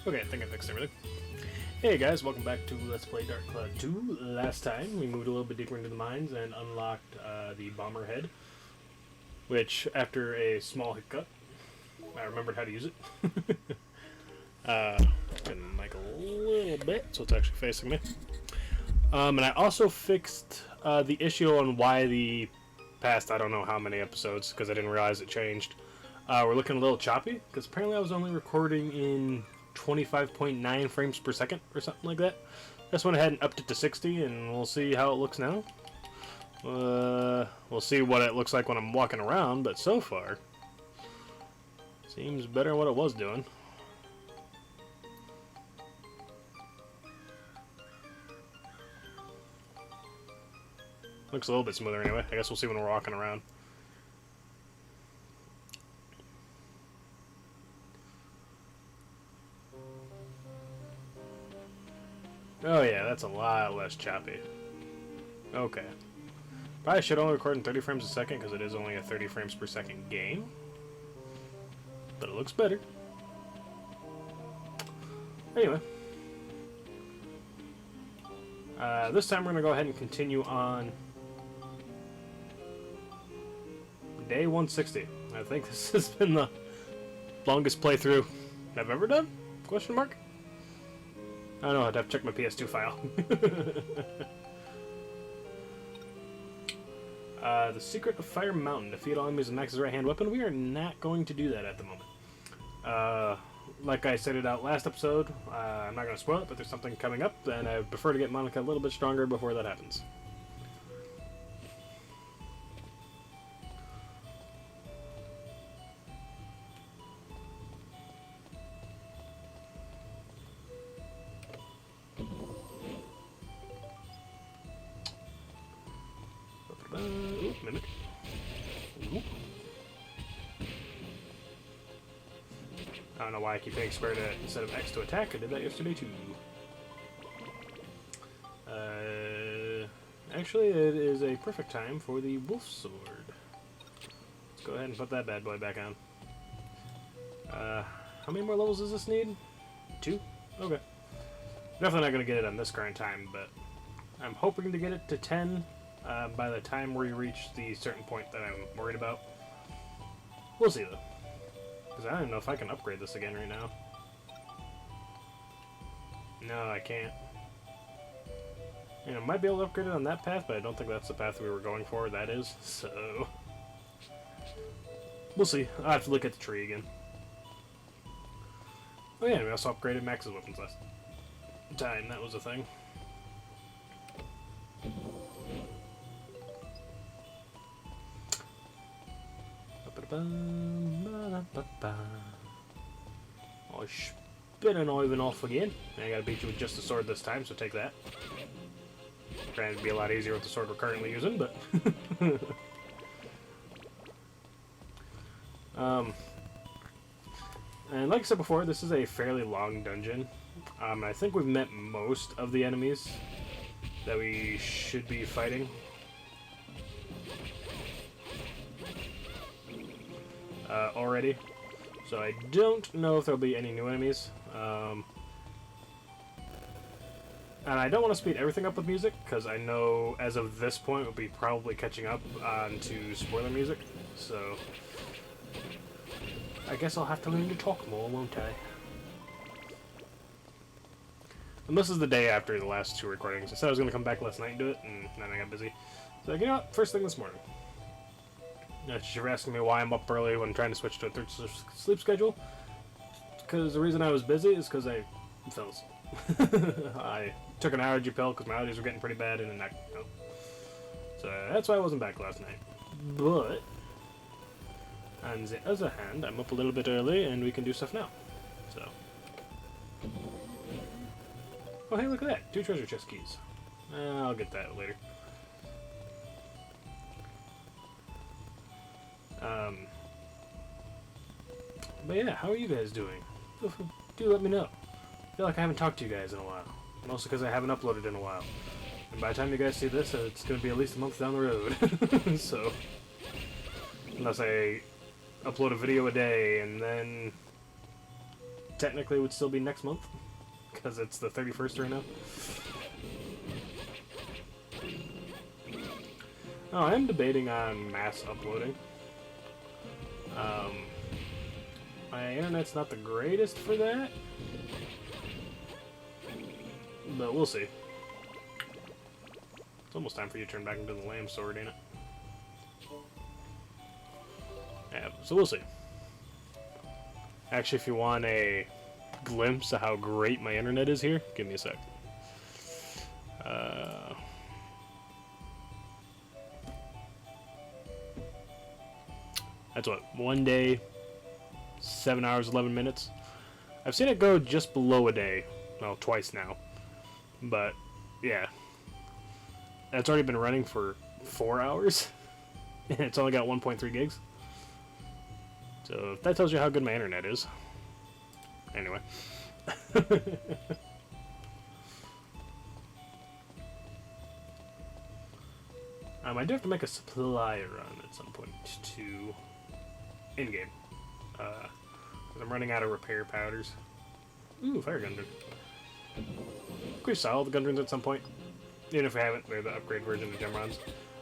Okay, I think I fixed everything. Hey guys, welcome back to Let's Play Dark Cloud 2. Last time, we moved a little bit deeper into the mines and unlocked the bomber head, which, after a small hiccup, I remembered how to use it. Turn the mic a little bit, so it's actually facing me. And I also fixed the issue on why the past, I don't know how many episodes, because I didn't realize it changed. We're looking a little choppy, because apparently I was only recording in 25.9 frames per second or something like that. Just went ahead and upped it to 60, and we'll see how it looks now. We'll see what it looks like when I'm walking around, but so far, seems better than what it was doing. Looks a little bit smoother anyway. I guess we'll see when we're walking around. Oh yeah, that's a lot less choppy. Okay. Probably should only record in 30 frames a second because it is only a 30 frames per second game. But it looks better. Anyway. This time we're going to go ahead and continue on day 160. I think this has been the longest playthrough I've ever done? Question mark? I don't know, I'd have to check my PS2 file. The Secret of Fire Mountain. Defeat all enemies with Max's right-hand weapon. We are not going to do that at the moment. Like I said it out last episode, I'm not going to spoil it, but there's something coming up, and I prefer to get Monica a little bit stronger before that happens. Mimic. Ooh. I don't know why I keep hitting square to instead of X to attack. I did that yesterday too. Actually, it is a perfect time for the wolf sword. Let's go ahead and put that bad boy back on. How many more levels does this need? 2? Okay. Definitely not going to get it on this current time, but I'm hoping to get it to 10 by the time we reach the certain point that I'm worried about. We'll see, though. Because I don't even know if I can upgrade this again right now. No, I can't. I might be able to upgrade it on that path, but I don't think that's the path we were going for. That is, so we'll see. I'll have to look at the tree again. Oh yeah, we also upgraded Max's weapons last time. That was a thing. Oh, spinning Ivan off again. I gotta beat you with just the sword this time, so take that. Trying to be a lot easier with the sword we're currently using, but and like I said before, this is a fairly long dungeon. I think we've met most of the enemies that we should be fighting. Already. So I don't know if there'll be any new enemies. And I don't want to speed everything up with music, because I know as of this point we'll be probably catching up to spoiler music. So I guess I'll have to learn to talk more, won't I? And this is the day after the last 2 recordings. I said I was going to come back last night and do it, and then I got busy. So, you know what? First thing this morning. You're asking me why I'm up early when trying to switch to a third sleep schedule. Because the reason I was busy is because I fell asleep. I took an allergy pill because my allergies were getting pretty bad and then so that's why I wasn't back last night. But on the other hand, I'm up a little bit early and we can do stuff now. So. Oh hey, look at that. 2 treasure chest keys. I'll get that later. But yeah, how are you guys doing? Do let me know. I feel like I haven't talked to you guys in a while. Mostly because I haven't uploaded in a while. And by the time you guys see this, it's going to be at least a month down the road. So, unless I upload a video a day and then technically it would still be next month, because it's the 31st right now. Oh, I am debating on mass uploading. My internet's not the greatest for that, but we'll see. It's almost time for you to turn back into the lamb sword, ain't it? Yeah, so we'll see. Actually, if you want a glimpse of how great my internet is here, give me a sec. That's what, 1 day, 7 hours, 11 minutes. I've seen it go just below a day. Well, twice now. But, yeah. That's already been running for 4 hours. And it's only got 1.3 gigs. So, that tells you how good my internet is. Anyway. I do have to make a supply run at some point to in-game. I'm running out of repair powders. Ooh, fire gun. We saw all the gun runes at some point. Even if we haven't, they're the upgrade version of Gemrons.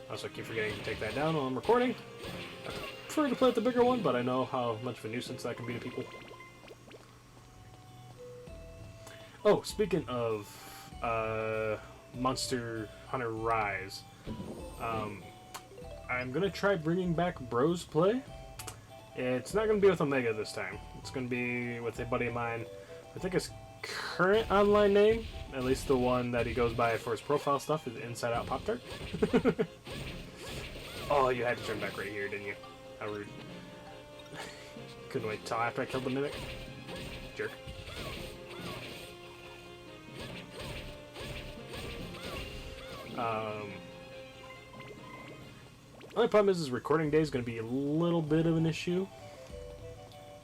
Also, I keep forgetting to take that down while I'm recording. I prefer to play with the bigger one, but I know how much of a nuisance that can be to people. Oh, speaking of Monster Hunter Rise, I'm gonna try bringing back Bros Play. It's not gonna be with Omega this time. It's gonna be with a buddy of mine. I think his current online name, at least the one that he goes by for his profile stuff, is Inside Out Pop Tart. Oh, you had to turn back right here, didn't you? How rude. Couldn't wait till after I killed the Mimic. Jerk. Only problem is recording day is going to be a little bit of an issue.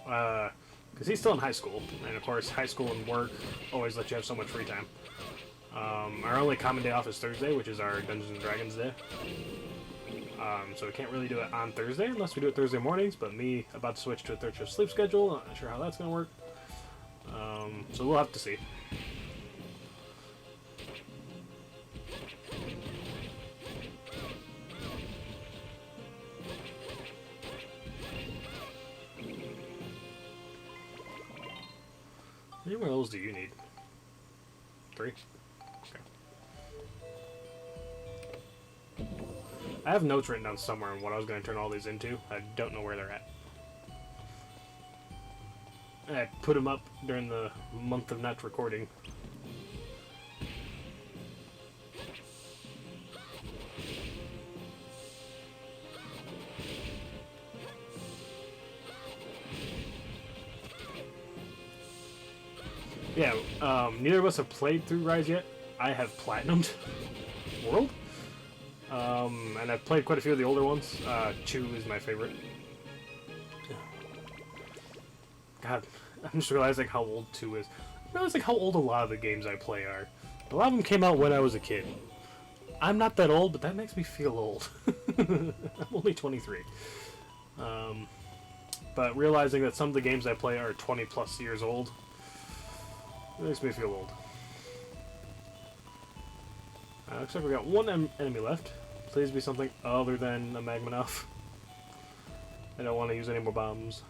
Because he's still in high school. And of course, high school and work always let you have so much free time. Our only common day off is Thursday, which is our Dungeons & Dragons day. So we can't really do it on Thursday unless we do it Thursday mornings. But me about to switch to a third shift sleep schedule. I'm not sure how that's going to work. So we'll have to see. How many rolls do you need? 3? Okay. I have notes written down somewhere on what I was going to turn all these into. I don't know where they're at. I put them up during the month of not recording. Yeah, neither of us have played through Rise yet. I have platinumed World. And I've played quite a few of the older ones. 2 is my favorite. God, I'm just realizing how old 2 is. I'm realizing how old a lot of the games I play are. A lot of them came out when I was a kid. I'm not that old, but that makes me feel old. I'm only 23. But realizing that some of the games I play are 20 plus years old, it makes me feel old. Looks like we got one enemy left. Please be something other than a Magmanoff. I don't want to use any more bombs.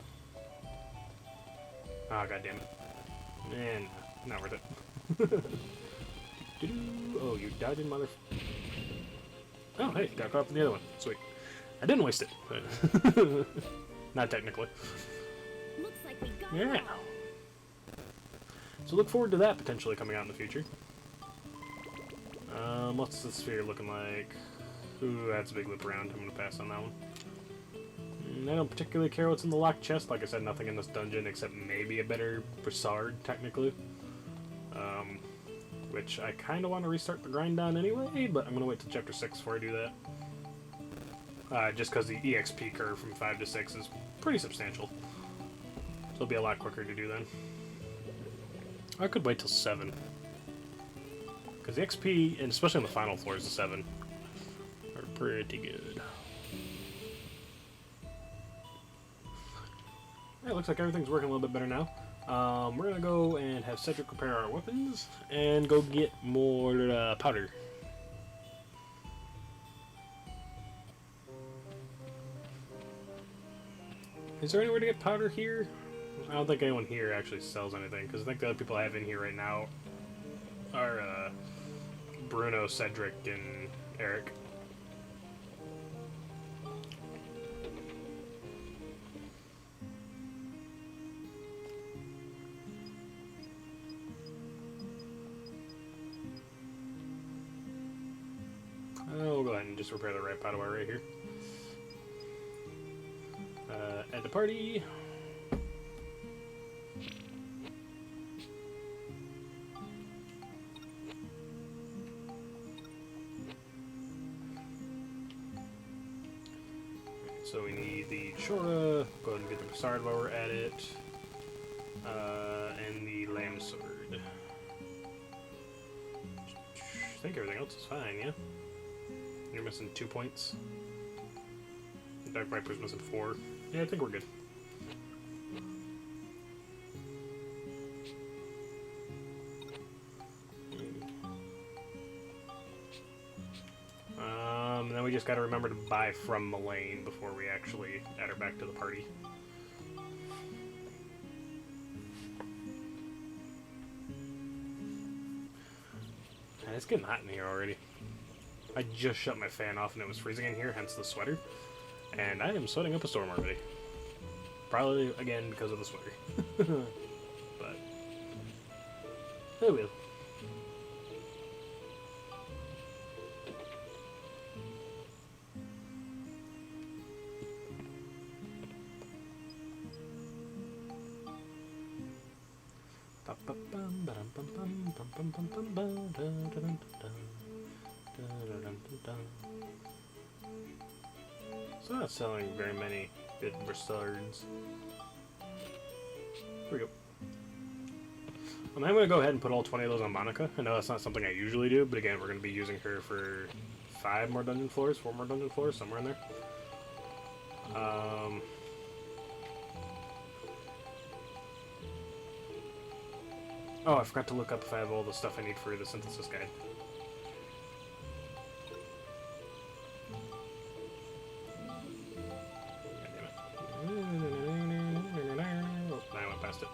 Ah, oh, goddammit. Man, not worth it. Oh, you died in mother... Oh, hey, got caught up in the other one. Sweet. I didn't waste it, but... Not technically. Looks like we got yeah. So look forward to that potentially coming out in the future. What's the sphere looking like? Ooh, that's a big loop around. I'm going to pass on that one. I don't particularly care what's in the locked chest. Like I said, nothing in this dungeon except maybe a better Broussard, technically. Which I kind of want to restart the grind on anyway, but I'm going to wait till Chapter 6 before I do that. Just because the EXP curve from 5 to 6 is pretty substantial. So it'll be a lot quicker to do then. I could wait till 7. Because the XP, and especially on the final floors of 7, are pretty good. It looks like everything's working a little bit better now. We're gonna go and have Cedric repair our weapons and go get more powder. Is there anywhere to get powder here? I don't think anyone here actually sells anything, because I think the other people I have in here right now are Bruno, Cedric, and Eric. We'll go ahead and just repair the right powder right here. Add the party. So we need the Chora, go ahead and get the Bessard while we're at it, and the Lamb Sword. I think everything else is fine, yeah? You're missing 2 points. Dark Viper's missing 4. Yeah, I think we're good. Then we just gotta remember to buy from Mullane before we actually add her back to the party. And it's getting hot in here already. I just shut my fan off and it was freezing in here, hence the sweater. And I am sweating up a storm already. Probably, again, because of the sweater. But, oh well. So I'm not selling very many good Bessards. Here we go. I'm going to go ahead and put all 20 of those on Monica. I know that's not something I usually do, but again, we're going to be using her for 5 more dungeon floors, 4 more dungeon floors, somewhere in there. Oh, I forgot to look up if I have all the stuff I need for the synthesis guide. God damn it. Oh, I went past it.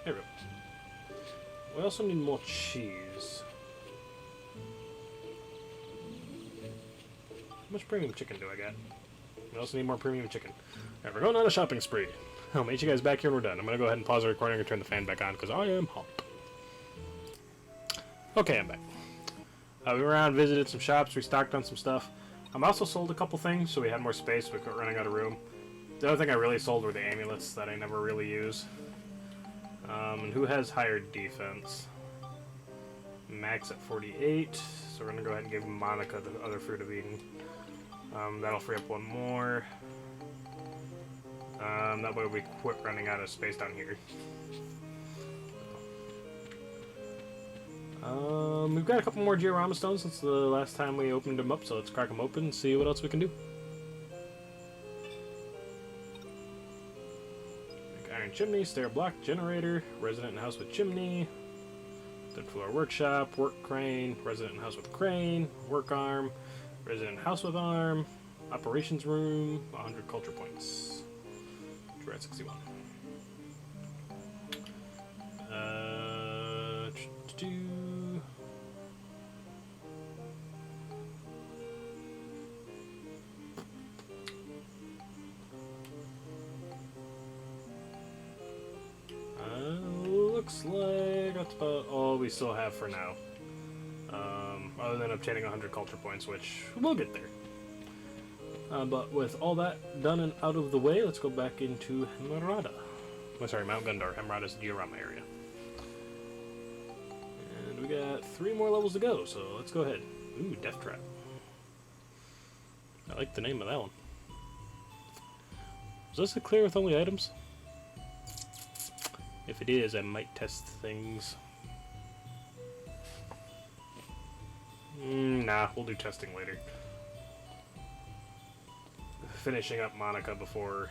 There we go. We also need more cheese. How much premium chicken do I got? We also need more premium chicken. Alright, we're going on a shopping spree. I'll meet you guys back here when we're done. I'm going to go ahead and pause the recording and turn the fan back on because I am hot. Okay, I'm back. We went around, visited some shops, restocked on some stuff. I also sold a couple things, so we had more space. We quit running out of room. The other thing I really sold were the amulets that I never really use. And who has higher defense? Max at 48, so we're going to go ahead and give Monica the other Fruit of Eden. That'll free up one more. That way we quit running out of space down here. We've got a couple more Georama stones since the last time we opened them up, so let's crack them open and see what else we can do. Iron chimney, stair block, generator, resident in house with chimney, third floor workshop, work crane, resident in house with crane, work arm, resident house with arm, operations room, 100 culture points. We're at 61. Looks like that's about all we still have for now. Other than obtaining 100 culture points, which we'll get there. But with all that done and out of the way, let's go back into Hemrada. Oh, sorry, Mount Gundar. Hemrada's Diorama area. And we got 3 more levels to go, so let's go ahead. Ooh, Death Trap. I like the name of that one. Is this a clear with only items? If it is, I might test things. Nah, we'll do testing later. finishing up Monica before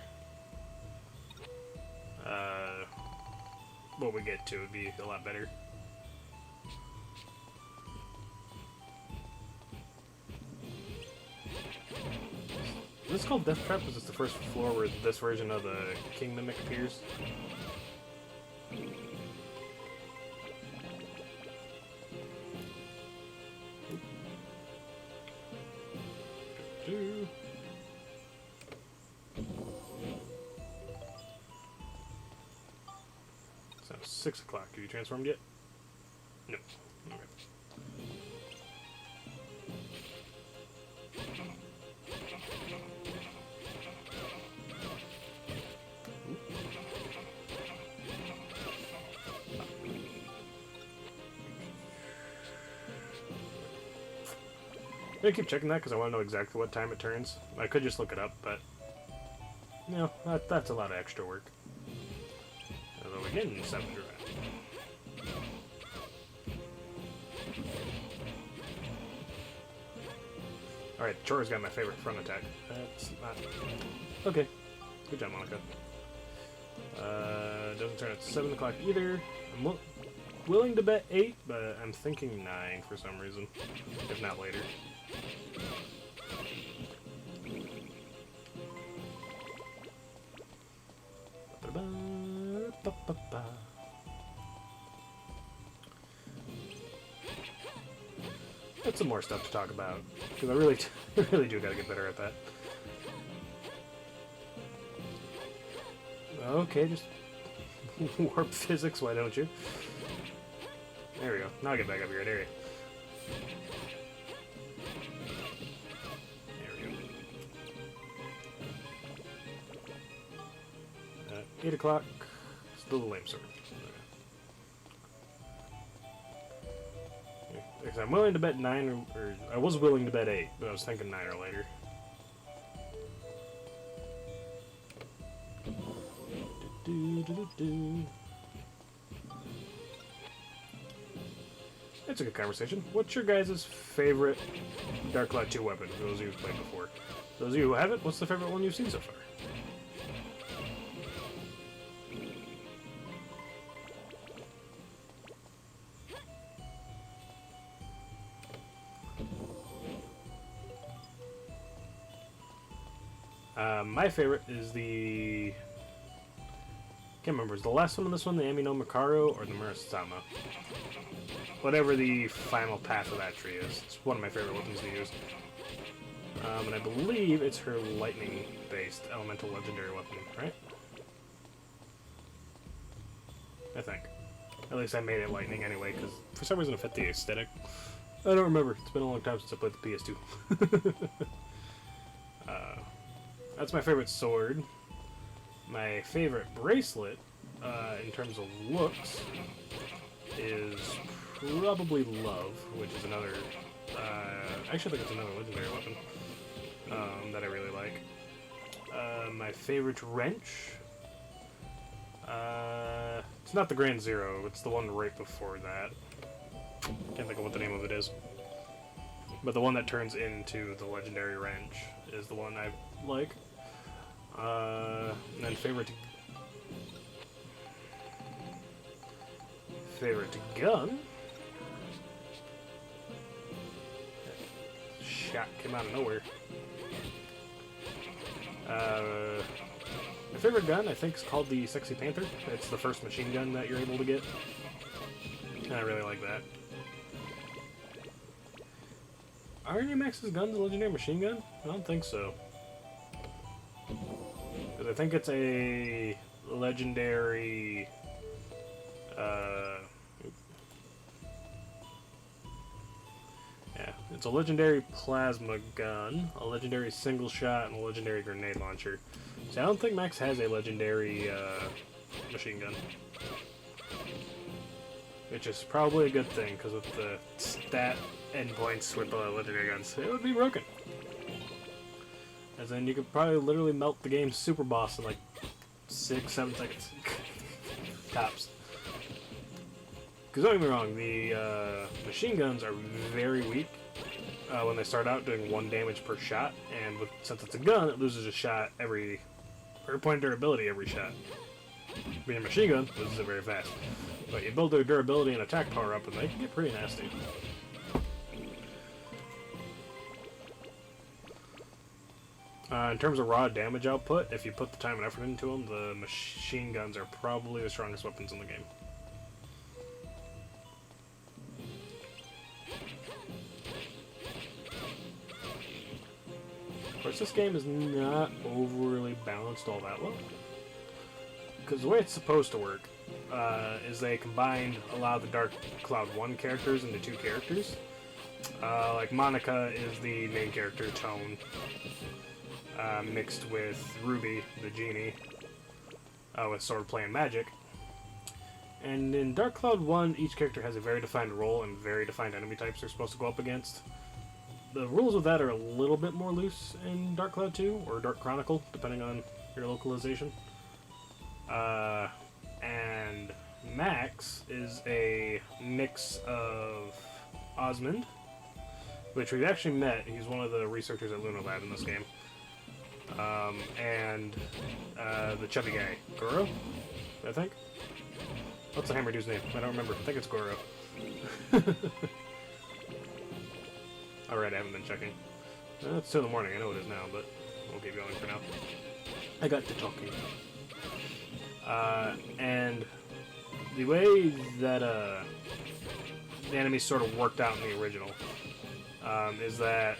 what we get to would be a lot better. Is this called Death Trap? Is this the first floor where this version of the King Mimic appears? So 6 o'clock. Have you transformed yet? No. Okay. I'm gonna keep checking that because I want to know exactly what time it turns. I could just look it up, but you know, that's a lot of extra work. Although again, 7 direct. Alright, Chora's got my favorite front attack. That's not... Okay. Good job, Monica. Doesn't turn at 7 o'clock either. I'm willing to bet 8, but I'm thinking 9 for some reason. If not later. That's some more stuff to talk about, because I really do gotta get better at that. Okay, just warp physics, why don't you? There we go. Now I'll get back up here. There we go. 8 o'clock. Still the lame sword. Okay. Because I'm willing to bet 9, or I was willing to bet 8, but I was thinking 9 or later. It's a good conversation. What's your guys' favorite Dark Cloud 2 weapon, for those of you who've played before? Those of you who haven't, what's the favorite one you've seen so far? My favorite is the... can't remember, is the last one on this one the Ami no Mikaro or the Murasama? Whatever the final path of that tree is. It's one of my favorite weapons to use. And I believe it's her lightning-based elemental legendary weapon, right? I think. At least I made it lightning anyway, because for some reason it fit the aesthetic. I don't remember. It's been a long time since I played the PS2. That's my favorite sword. My favorite bracelet, in terms of looks, is probably Love, which is another... I actually think it's another legendary weapon that I really like. My favorite wrench... it's not the Grand Zero, it's the one right before that. Can't think of what the name of it is. But the one that turns into the legendary wrench is the one I like. And then favorite gun? Shot came out of nowhere. My favorite gun, I think, is called the Sexy Panther. It's the first machine gun that you're able to get. And I really like that. Are any Max's guns a legendary machine gun? I don't think so. Because I think it's a legendary... yeah, it's a legendary plasma gun, a legendary single shot, and a legendary grenade launcher. So I don't think Max has a legendary machine gun. Which is probably a good thing, because with the stat endpoints with the legendary guns, it would be broken. As in, you could probably literally melt the game's super boss in like 6-7 seconds. Tops. Because don't get me wrong, the machine guns are very weak, when they start out, doing 1 damage per shot, and since it's a gun, it loses a shot every, or a point of durability every shot. Being a machine gun, loses it very fast. But you build their durability and attack power up, and they can get pretty nasty. In terms of raw damage output, if you put the time and effort into them, the machine guns are probably the strongest weapons in the game. Of course, this game is not overly balanced all that well. Because the way it's supposed to work is they combined a lot of the Dark Cloud 1 characters into 2 characters. Like Monica is the main character, Tone, mixed with Ruby, the genie, with swordplay and magic. And in Dark Cloud 1, each character has a very defined role and very defined enemy types they're supposed to go up against. The rules of that are a little bit more loose in Dark Cloud 2, or Dark Chronicle, depending on your localization. And Max is a mix of Osmond, which we've actually met. He's one of the researchers at Luna Lab in this game. And the chubby guy, Goro, I think? What's the Hammer Dude's name? I don't remember. I think it's Goro. Alright, I haven't been checking. It's 2 in the morning, I know it is now, but we'll keep going for now. I got to talking. And the way that the enemies sort of worked out in the original is that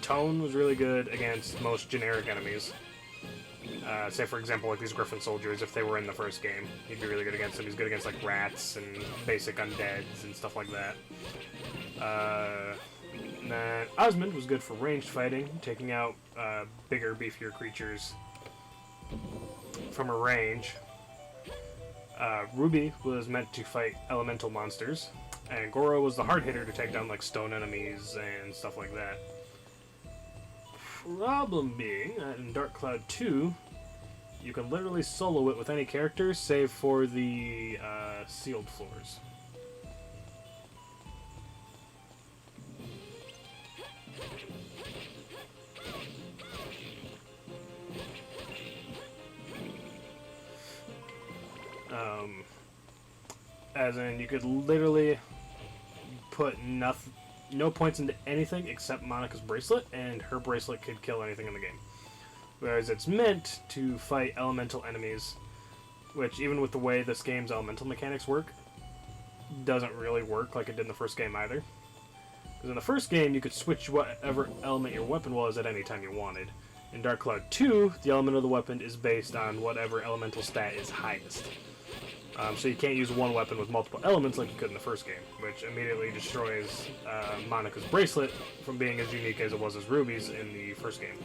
Tone was really good against most generic enemies. Say, for example, like these Griffin soldiers, if they were in the first game, he'd be really good against them. He's good against, like, rats and basic undeads and stuff like that. And then Osmond was good for ranged fighting, taking out bigger, beefier creatures from a range. Ruby was meant to fight elemental monsters, and Goro was the hard hitter to take down, like, stone enemies and stuff like that. Problem being that in Dark Cloud 2, you can literally solo it with any character save for the sealed floors. As in, you could literally put no points into anything except Monica's bracelet, and her bracelet could kill anything in the game. Whereas it's meant to fight elemental enemies, which, even with the way this game's elemental mechanics work, doesn't really work like it did in the first game either. Because in the first game, you could switch whatever element your weapon was at any time you wanted. In Dark Cloud 2, the element of the weapon is based on whatever elemental stat is highest. So you can't use one weapon with multiple elements like you could in the first game, which immediately destroys Monica's bracelet from being as unique as it was as Ruby's in the first game.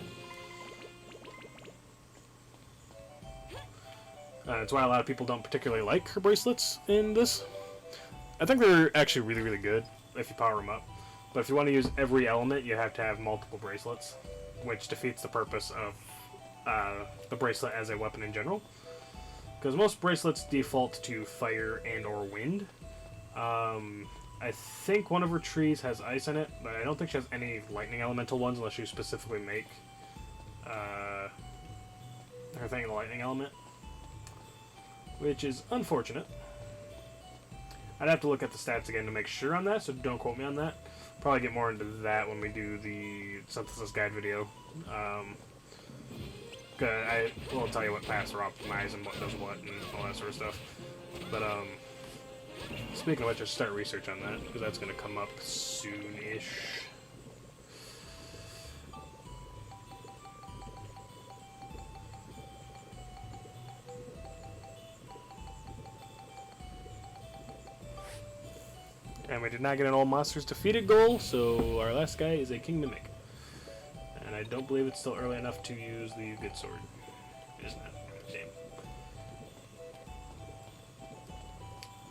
That's why a lot of people don't particularly like her bracelets in this. I think they're actually really, really good if you power them up. But if you want to use every element, you have to have multiple bracelets, which defeats the purpose of the bracelet as a weapon in general. Because most bracelets default to fire and or wind. I think one of her trees has ice in it, but I don't think she has any lightning elemental ones unless you specifically make her thing the lightning element. Which is unfortunate. I'd have to look at the stats again to make sure on that, so don't quote me on that. Probably get more into that when we do the synthesis guide video. I will tell you what paths are optimized and what does what and all that sort of stuff. But speaking of which, just start research on that because that's going to come up soon-ish. And we did not get an all monsters defeated goal, so our last guy is a King Mimic. And I don't believe it's still early enough to use the good sword. It is not. Damn.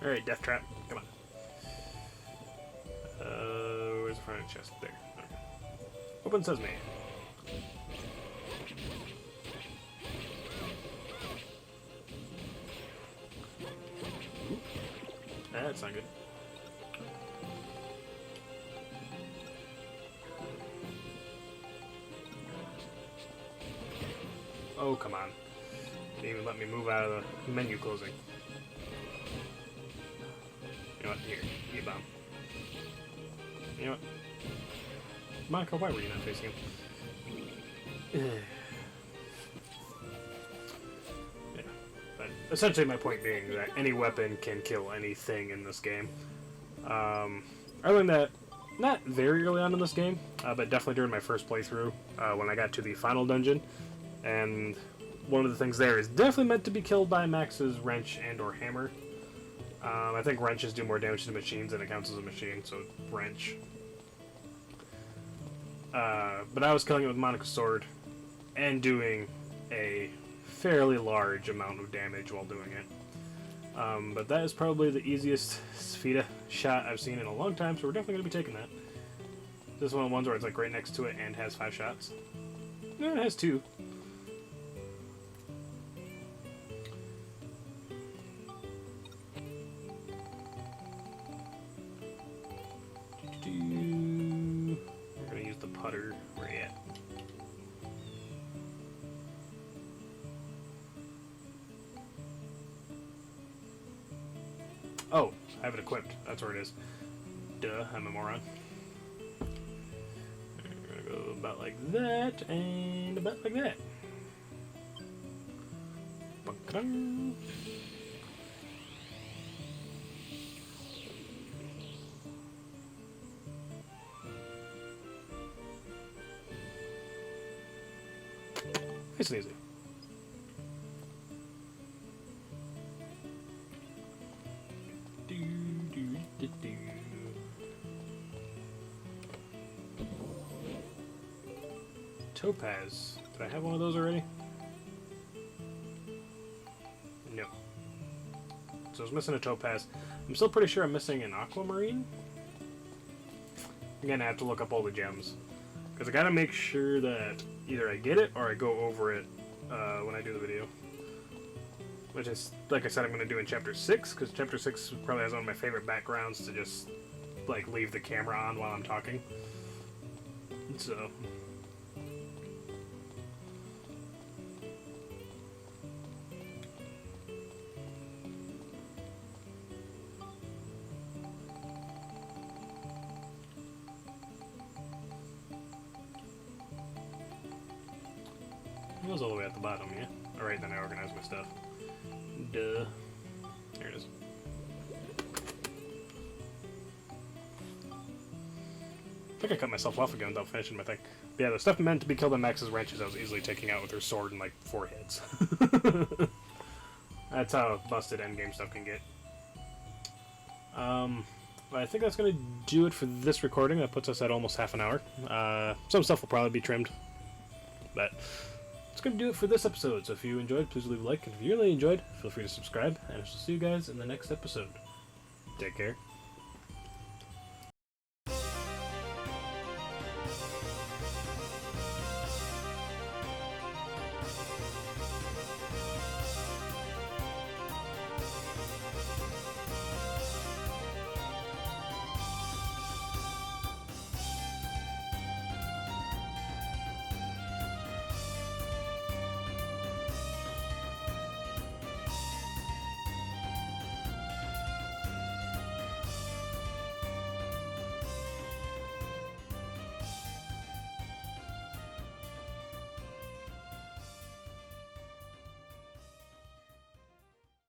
Alright, Death Trap. Come on. Where's the front of the chest? There. Okay. Open Sesame. Ooh. That's not good. Oh, come on. Didn't even let me move out of the menu closing. You know what? Here. E-bomb. You know what? Monica, why were you not facing him? Yeah. But essentially my point being that any weapon can kill anything in this game. I learned that not very early on in this game, but definitely during my first playthrough, when I got to the final dungeon. And one of the things there is definitely meant to be killed by Max's wrench and or hammer. I think wrenches do more damage to machines than it counts as a machine, so wrench. But I was killing it with Monica's sword and doing a fairly large amount of damage while doing it. But that is probably the easiest Sphida shot I've seen in a long time, so we're definitely going to be taking that. This is one of the ones where it's like right next to it and has 5 shots. No, it has 2. We're going to use the putter. Where are you at? Oh, I have it equipped. That's where it is. Duh, I'm a moron. We're gonna go about like that, and about like that. Ba-ka-dum. Nice and easy. Topaz. Did I have one of those already? No. So I was missing a topaz. I'm still pretty sure I'm missing an aquamarine. Again, I have to look up all the gems. Because I gotta make sure that either I get it or I go over it when I do the video. Which is, like I said, I'm going to do in Chapter 6, because Chapter 6 probably has one of my favorite backgrounds to just, like, leave the camera on while I'm talking. So... It was all the way at the bottom, yeah? Alright, then I organized my stuff. Duh. There it is. I think I cut myself off again without finishing my thing. But yeah, the stuff meant to be killed by Max's wrenches I was easily taking out with her sword in like 4 hits. That's how busted endgame stuff can get. I think that's going to do it for this recording. That puts us at almost half an hour. Some stuff will probably be trimmed. But it's going to do it for this episode. So if you enjoyed, please leave a like. And if you really enjoyed, feel free to subscribe. And I shall see you guys in the next episode. Take care.